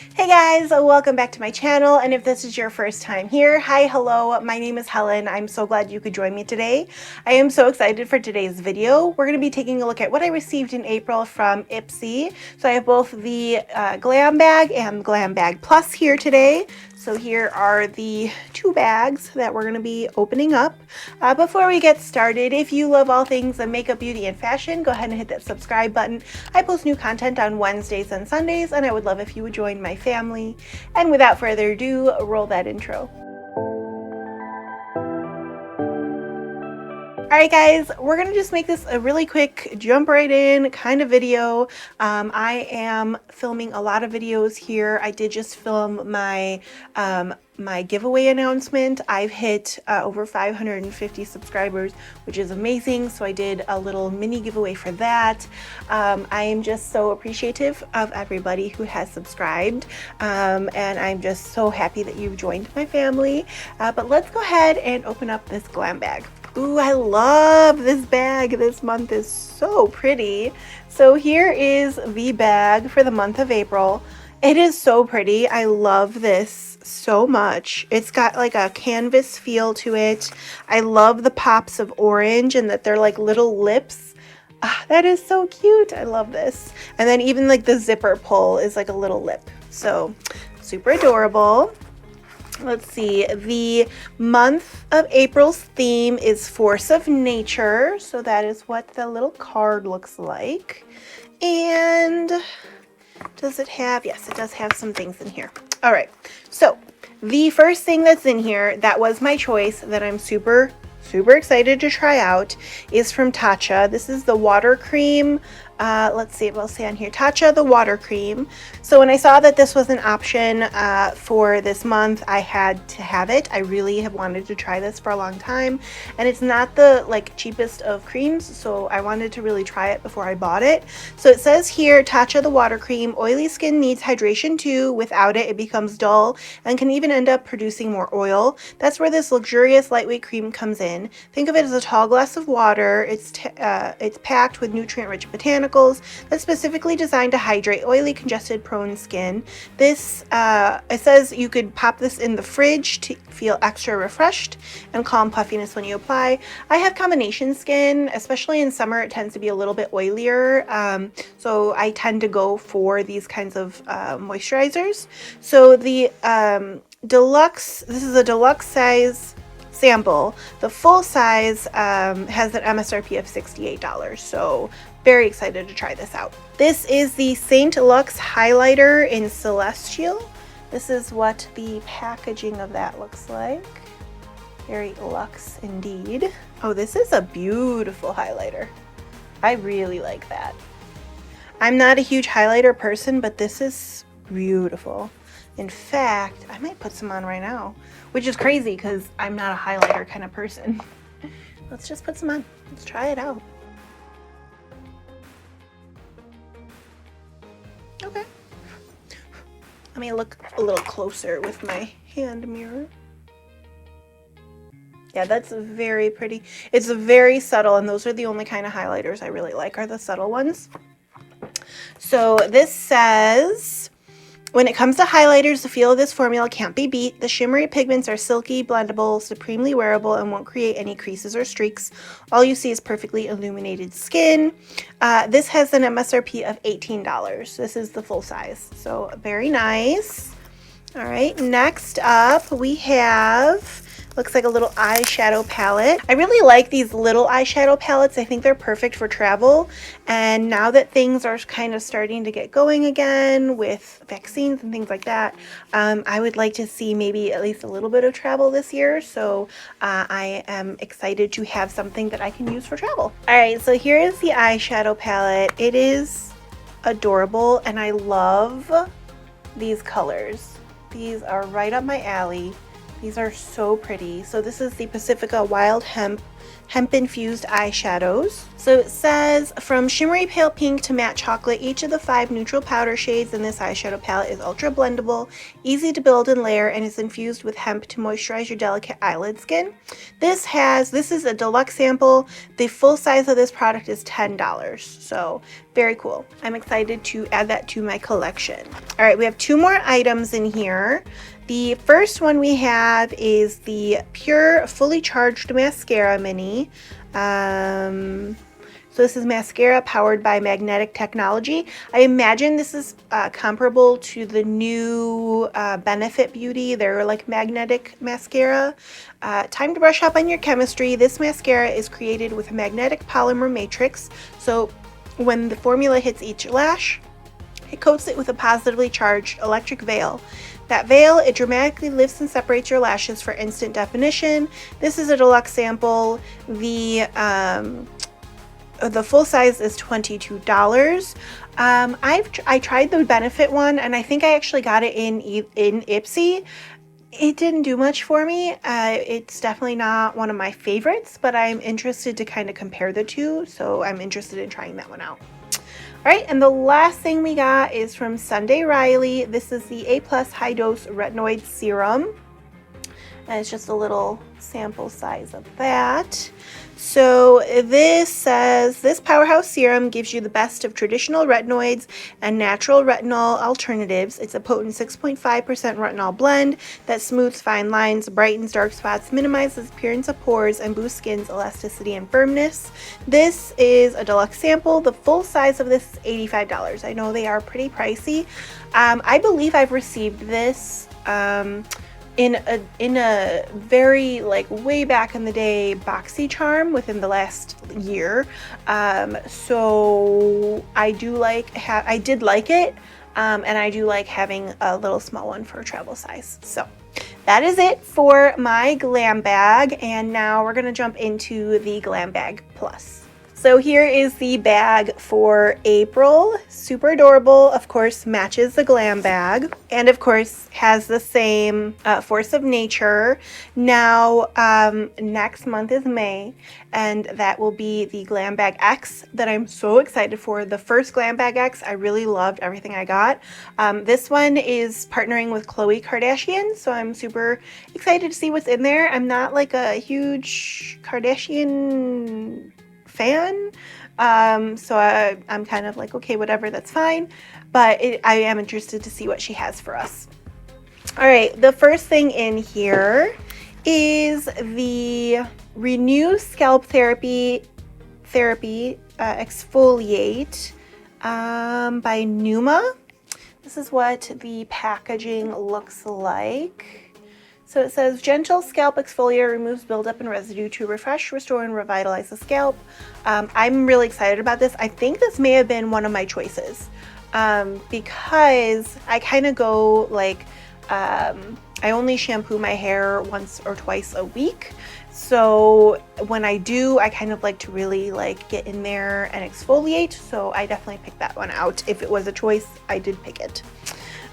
Hey guys, welcome back to my channel, and if this is your first time here, hi, hello, my name is Helen. I'm so glad you could join me today. I am so excited for today's video. We're going to be taking a look at what I received in April from IPSY. So I have both the Glam Bag and Glam Bag Plus here today. So here are the two bags that we're going to be opening up. Before we get started, if you love all things makeup, beauty, and fashion, go ahead and hit that subscribe button. I post new content on Wednesdays and Sundays, and I would love if you would join my family. And without further ado, roll that intro. Alright guys, we're going to just make this a really quick jump right in kind of video. I am filming a lot of videos here. I did just film my my giveaway announcement. I've hit over 550 subscribers, which is amazing. So I did a little mini giveaway for that. I am just so appreciative of everybody who has subscribed. And I'm just so happy that you've joined my family. But let's go ahead and open up this glam bag. Ooh, I love this bag. This month is so pretty. So here is the bag for the month of April. It is so pretty. I love this so much. It's got like a canvas feel to it. I love the pops of orange and that they're like little lips. That is so cute. I love this. And then even like the zipper pull is like a little lip. So super adorable. Let's see, the month of April's theme is Force of Nature. So that is what the little card looks like. And does it have, yes, it does have some things in here. All right, so the first thing that's in here that was my choice that I'm super excited to try out is from Tatcha. This is the water cream. Let's see if I'll say on here, Tatcha the water cream. So when I saw that this was an option for this month, I had to have it. I really have wanted to try this for a long time, and it's not the like cheapest of creams, so I wanted to really try it before I bought it. So it says here, Tatcha the water cream, oily skin needs hydration too. Without it, it becomes dull and can even end up producing more oil. That's where this luxurious lightweight cream comes in. Think of it as a tall glass of water. It's packed with nutrient-rich botanicals that's specifically designed to hydrate oily, congested, prone skin. This, it says you could pop this in the fridge to feel extra refreshed and calm puffiness when you apply. I have combination skin, especially in summer. It tends to be a little bit oilier, so I tend to go for these kinds of moisturizers. So the deluxe, this is a deluxe size sample. The full size has an MSRP of $68, so very excited to try this out. This is the Saint Luxe highlighter in Celestial. This is what the packaging of that looks like. Very luxe indeed. Oh, this is a beautiful highlighter. I really like that. I'm not a huge highlighter person, but this is beautiful. In fact, I might put some on right now, which is crazy because I'm not a highlighter kind of person. Let's just put some on. Let's try it out. Okay. Let me look a little closer with my hand mirror. Yeah, that's very pretty. It's very subtle, and those are the only kind of highlighters I really like, are the subtle ones. So this says, when it comes to highlighters, the feel of this formula can't be beat. The shimmery pigments are silky, blendable, supremely wearable, and won't create any creases or streaks. All you see is perfectly illuminated skin. This has an MSRP of $18. This is the full size, so very nice. All right, next up we have, looks like a little eyeshadow palette. I really like these little eyeshadow palettes. I think they're perfect for travel. And now that things are kind of starting to get going again with vaccines and things like that, I would like to see maybe at least a little bit of travel this year. So I am excited to have something that I can use for travel. All right, so here is the eyeshadow palette. It is adorable, and I love these colors. These are right up my alley. These are so pretty. So this is the Pacifica Wild Hemp infused eyeshadows. So it says, from shimmery pale pink to matte chocolate, each of the 5 neutral powder shades in this eyeshadow palette is ultra blendable, easy to build and layer, and is infused with hemp to moisturize your delicate eyelid skin. This is a deluxe sample. The full size of this product is $10. So very cool. I'm excited to add that to my collection. All right, we have 2 more items in here. The first one we have is the Pure Fully Charged Mascara Mini. So this is mascara powered by magnetic technology. I imagine this is comparable to the new Benefit Beauty. They're like magnetic mascara. Time to brush up on your chemistry. This mascara is created with a magnetic polymer matrix. So when the formula hits each lash, it coats it with a positively charged electric veil. That veil, it dramatically lifts and separates your lashes for instant definition. This is a deluxe sample. The full size is $22. I tried the Benefit one, and I think I actually got it in IPSY. It didn't do much for me. It's definitely not one of my favorites, but I'm interested to kind of compare the two, so I'm interested in trying that one out. All right, and the last thing we got is from Sunday Riley. This is the A+ High Dose Retinoid Serum. And it's just a little sample size of that. So this says, this powerhouse serum gives you the best of traditional retinoids and natural retinol alternatives. It's a potent 6.5% retinol blend that smooths fine lines, brightens dark spots, minimizes appearance of pores, and boosts skin's elasticity and firmness. This is a deluxe sample. The full size of this is $85. I know they are pretty pricey. I believe I've received this in a very, like, way back in the day BoxyCharm within the last year. So I did like it, and I do like having a little small one for travel size. So that is it for my glam bag, and now we're gonna jump into the Glam Bag Plus. So here is the bag for April. Super adorable, of course, matches the glam bag, and of course has the same Force of Nature. Now, next month is May, and that will be the Glam Bag X that I'm so excited for. The first Glam Bag X, I really loved everything I got. This one is partnering with Khloe Kardashian, so I'm super excited to see what's in there. I'm not like a huge Kardashian fan, so I'm kind of like, okay, whatever, that's fine, but I am interested to see what she has for us. All right, the first thing in here is the Renew Scalp Therapy Exfoliate by Numa. This is what the packaging looks like. So it says, gentle scalp exfoliator removes buildup and residue to refresh, restore, and revitalize the scalp. I'm really excited about this. I think this may have been one of my choices because I kind of go like, I only shampoo my hair once or twice a week. So when I do, I kind of like to really like get in there and exfoliate. So I definitely picked that one out. If it was a choice, I did pick it.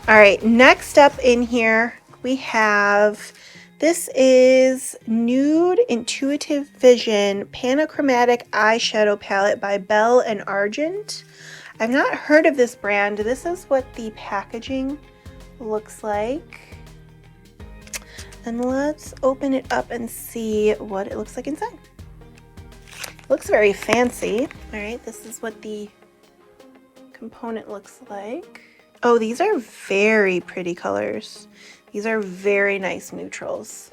All right, next up in here, we have, this is Nude Intuitive Vision Panachromatic Eyeshadow Palette by Belle and Argent. I've not heard of this brand. This is what the packaging looks like. And let's open it up and see what it looks like inside. It looks very fancy. All right, this is what the component looks like. Oh, these are very pretty colors. These are very nice neutrals.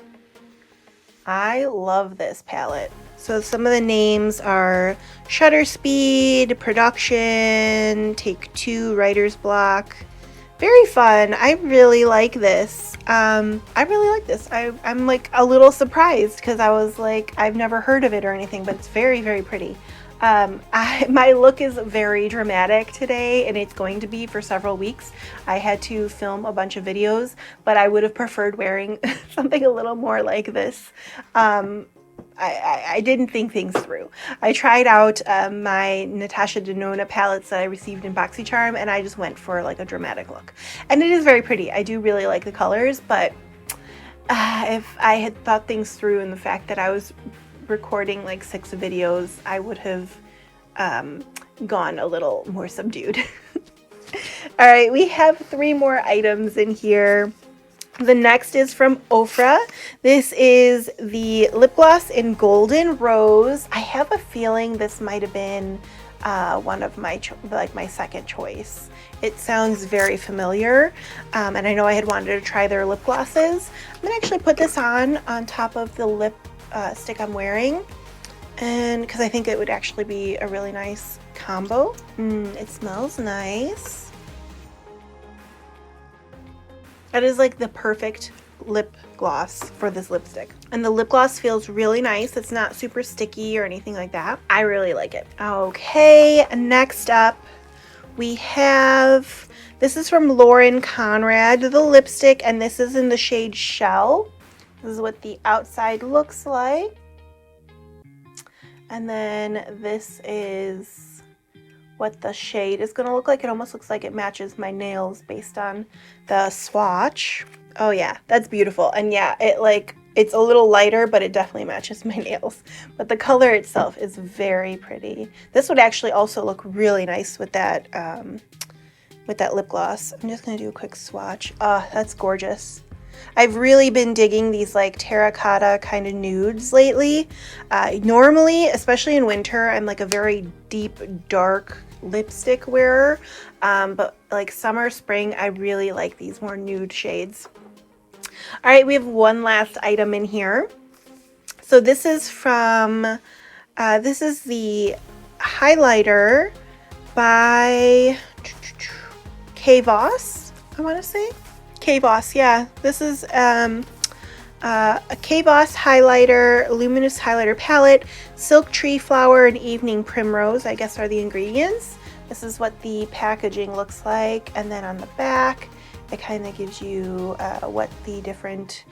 I love this palette. So some of the names are Shutter Speed, Production, Take Two, Writer's Block. Very fun. I really like this. I'm like a little surprised because I was like, I've never heard of it or anything, but it's very, very pretty. My look is very dramatic today, and it's going to be for several weeks. I had to film a bunch of videos, but I would have preferred wearing something a little more like this. I didn't think things through. I tried out my Natasha Denona palettes that I received in BoxyCharm, and I just went for like a dramatic look. And it is very pretty. I do really like the colors, but if I had thought things through and the fact that I was recording like 6 videos, I would have gone a little more subdued. All right, we have 3 more items in here. The next is from Ofra. This is the lip gloss in Golden Rose. I have a feeling this might have been one of my my second choice. It sounds very familiar, and I know I had wanted to try their lip glosses. I'm gonna actually put this on top of the lip stick I'm wearing, and because I think it would actually be a really nice combo. It smells nice. That is like the perfect lip gloss for this lipstick. And the lip gloss feels really nice. It's not super sticky or anything like that. I really like it. Okay, next up we have, this is from Lauren Conrad, the lipstick, and this is in the shade Shell. This is what the outside looks like. And then this is what the shade is going to look like. It almost looks like it matches my nails based on the swatch. Oh yeah, that's beautiful. And yeah, it's a little lighter, but it definitely matches my nails. But the color itself is very pretty. This would actually also look really nice with that lip gloss. I'm just going to do a quick swatch. That's gorgeous. I've really been digging these like terracotta kind of nudes lately. Normally, especially in winter, I'm like a very deep, dark lipstick wearer. But like summer, spring, I really like these more nude shades. All right, we have one last item in here. So this is from, this is the highlighter by K-Voss, I want to say. K-Voss, yeah. This is a K-Voss highlighter, luminous highlighter palette. Silk tree flower and evening primrose, I guess, are the ingredients. This is what the packaging looks like. And then on the back, it kind of gives you what the different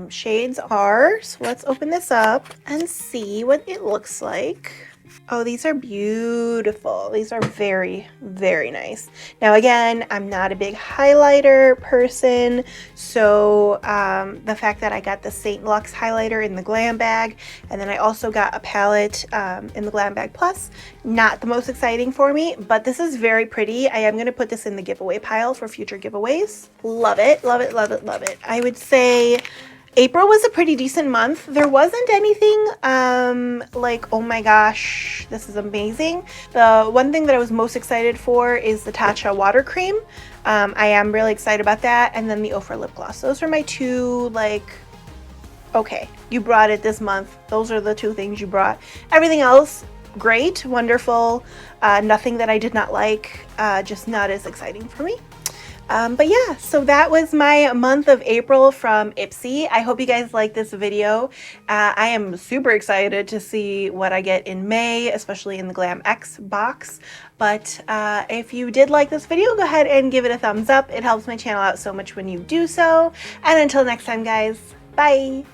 shades are. So let's open this up and see what it looks like. Oh, these are beautiful. These are very, very nice. Now, again, I'm not a big highlighter person, so the fact that I got the St. Luxe highlighter in the Glam Bag, and then I also got a palette in the Glam Bag Plus, not the most exciting for me, but this is very pretty. I am going to put this in the giveaway pile for future giveaways. Love it, love it, love it, love it. I would say April was a pretty decent month. There wasn't anything like, oh my gosh, this is amazing. The one thing that I was most excited for is the Tatcha water cream. I am really excited about that. And then the Ofra lip gloss. Those are my two, like, okay, you brought it this month. Those are the 2 things you brought. Everything else, great, wonderful. Nothing that I did not like, just not as exciting for me. But yeah, so that was my month of April from IPSY. I hope you guys like this video. I am super excited to see what I get in May, especially in the Glam X box. But if you did like this video, go ahead and give it a thumbs up. It helps my channel out so much when you do so. And until next time, guys, bye!